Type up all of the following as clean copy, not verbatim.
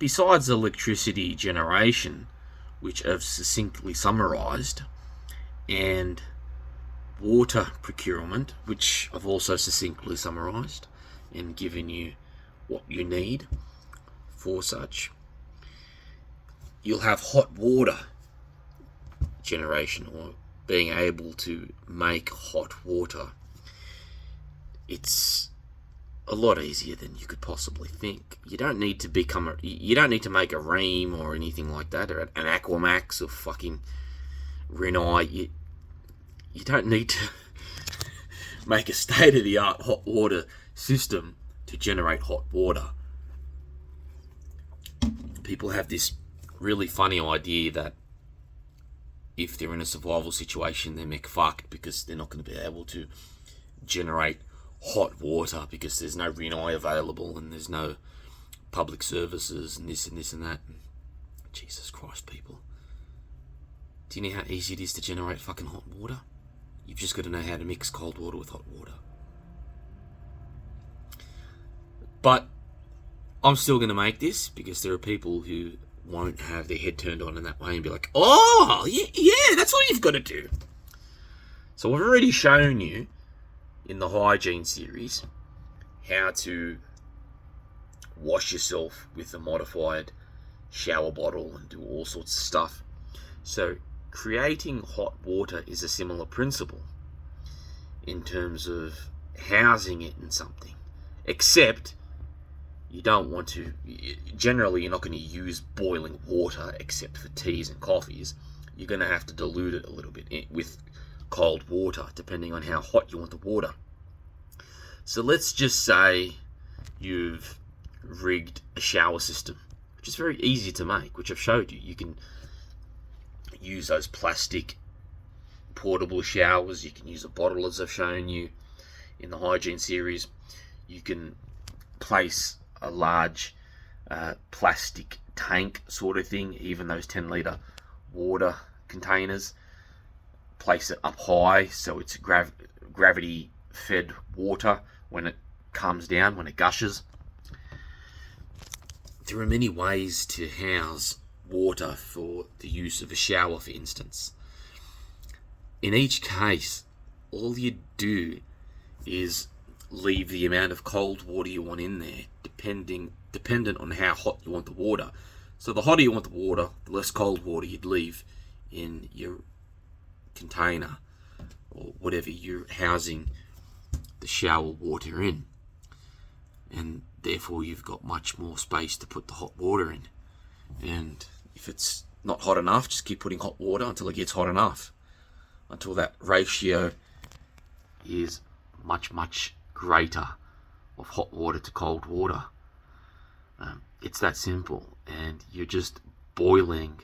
besides electricity generation, which I've succinctly summarised, and water procurement, which I've also succinctly summarised and given you what you need for such, you'll have hot water generation, or being able to make hot water. It's a lot easier than you could possibly think. You don't need to you don't need to make a ream or anything like that, or an Aquamax or fucking Renai. You don't need to make a state-of-the-art hot water system to generate hot water. People have this really funny idea that if they're in a survival situation, they're McFucked because they're not going to be able to generate hot water because there's no Renai available and there's no public services and this and this and that. Jesus Christ, people. Do you know how easy it is to generate fucking hot water? You've just got to know how to mix cold water with hot water. But I'm still going to make this because there are people who won't have their head turned on in that way and be like, oh, yeah, that's what you've got to do. So I've already shown you in the hygiene series how to wash yourself with a modified shower bottle and do all sorts of stuff. So creating hot water is a similar principle in terms of housing it in something, except you don't want to, generally you're not going to use boiling water except for teas and coffees. You're going to have to dilute it a little bit with cold water depending on how hot you want the water. So let's just say you've rigged a shower system, which is very easy to make, which I've showed you. You can use those plastic portable showers. You can use a bottle, as I've shown you in the hygiene series. You can place a large plastic tank sort of thing, even those 10-litre water containers. Place it up high so it's gravity fed water when it comes down, when it gushes. There are many ways to house water for the use of a shower, for instance. In each case, all you do is leave the amount of cold water you want in there, dependent on how hot you want the water. So the hotter you want the water, the less cold water you'd leave in your container or whatever you're housing the shower water in. And therefore you've got much more space to put the hot water in. And if it's not hot enough, just keep putting hot water until it gets hot enough, until that ratio is much, much greater of hot water to cold water. It's that simple, and you're just boiling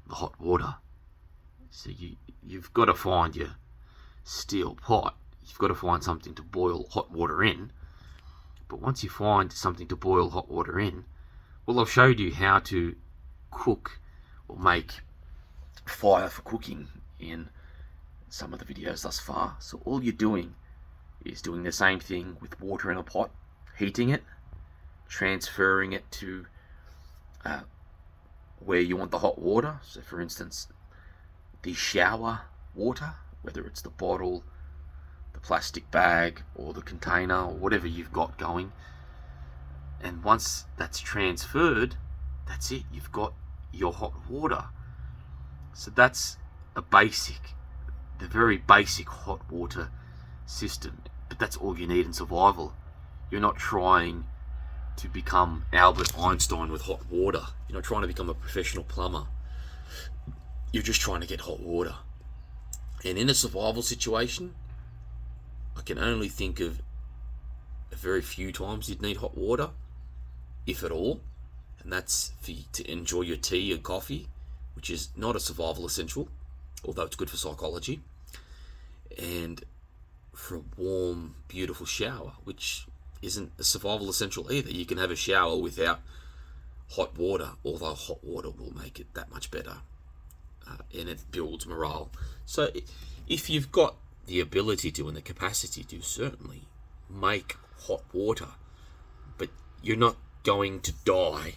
the hot water. So you've got to find your steel pot. You've got to find something to boil hot water in. But once you find something to boil hot water in, well, I've showed you how to cook or make fire for cooking in some of the videos thus far. So all you're doing is doing the same thing with water in a pot, heating it, transferring it to where you want the hot water. So for instance, the shower water, whether it's the bottle, the plastic bag, or the container, or whatever you've got going. And once that's transferred, that's it. You've got your hot water. So that's the very basic hot water system. But that's all you need in survival. You're not trying to become Albert Einstein with hot water. You're not trying to become a professional plumber. You're just trying to get hot water. And in a survival situation, I can only think of a very few times you'd need hot water, if at all. And that's for you to enjoy your tea and coffee, which is not a survival essential, although it's good for psychology. And for a warm, beautiful shower, which isn't a survival essential either. You can have a shower without hot water, although hot water will make it that much better. And it builds morale. So if you've got the ability to and the capacity to, certainly make hot water, but you're not going to die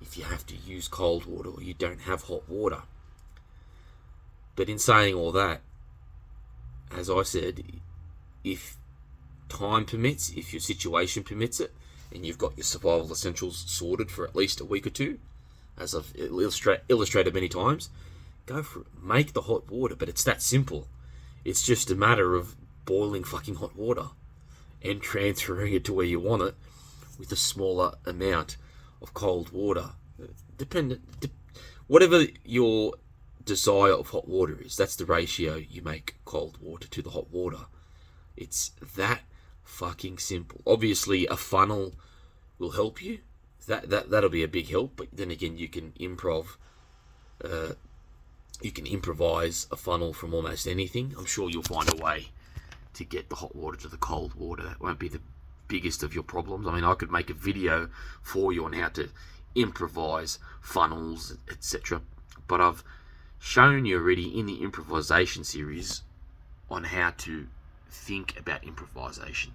if you have to use cold water or you don't have hot water. But in saying all that, as I said, if time permits, if your situation permits it, and you've got your survival essentials sorted for at least a week or two, as I've illustrated many times, go for it. Make the hot water, but it's that simple. It's just a matter of boiling fucking hot water and transferring it to where you want it with a smaller amount of cold water. Whatever your desire of hot water is, that's the ratio you make cold water to the hot water. It's that fucking simple. Obviously, a funnel will help you. That'll be a big help. But then again, you can improvise a funnel from almost anything. I'm sure you'll find a way to get the hot water to the cold water. That won't be the biggest of your problems. I mean, I could make a video for you on how to improvise funnels, etc. But I've shown you already in the improvisation series on how to think about improvisation.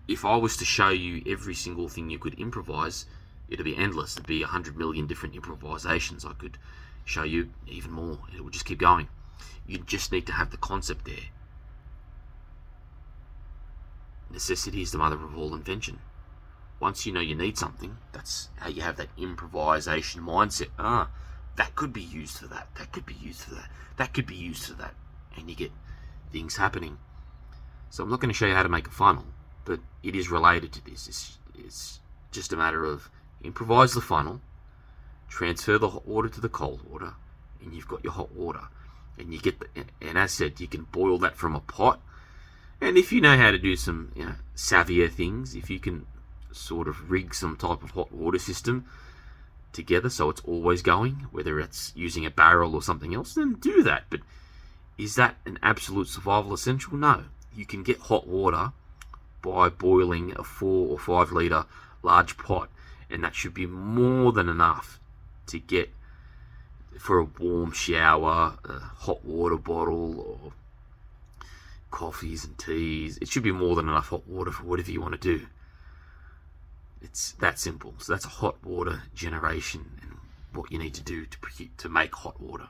If I was to show you every single thing you could improvise, it'd be endless. There'd be 100 million different improvisations. I could show you even more. It would just keep going. You just need to have the concept there. Necessity is the mother of all invention. Once you know you need something, that's how you have that improvisation mindset. That could be used for that. That could be used for that. That could be used for that. And you get things happening. So I'm not going to show you how to make a funnel, but it is related to this. It's just a matter of improvise the funnel, transfer the hot water to the cold water, and you've got your hot water. And you get and as said, you can boil that from a pot. And if you know how to do some savvier things, if you can sort of rig some type of hot water system together so it's always going, whether it's using a barrel or something else, then do that. But is that an absolute survival essential? No. You can get hot water by boiling a 4 or 5 litre large pot, and that should be more than enough to get for a warm shower, a hot water bottle, or coffees and teas. It should be more than enough hot water for whatever you want to do. It's that simple. So that's a hot water generation and what you need to do to make hot water.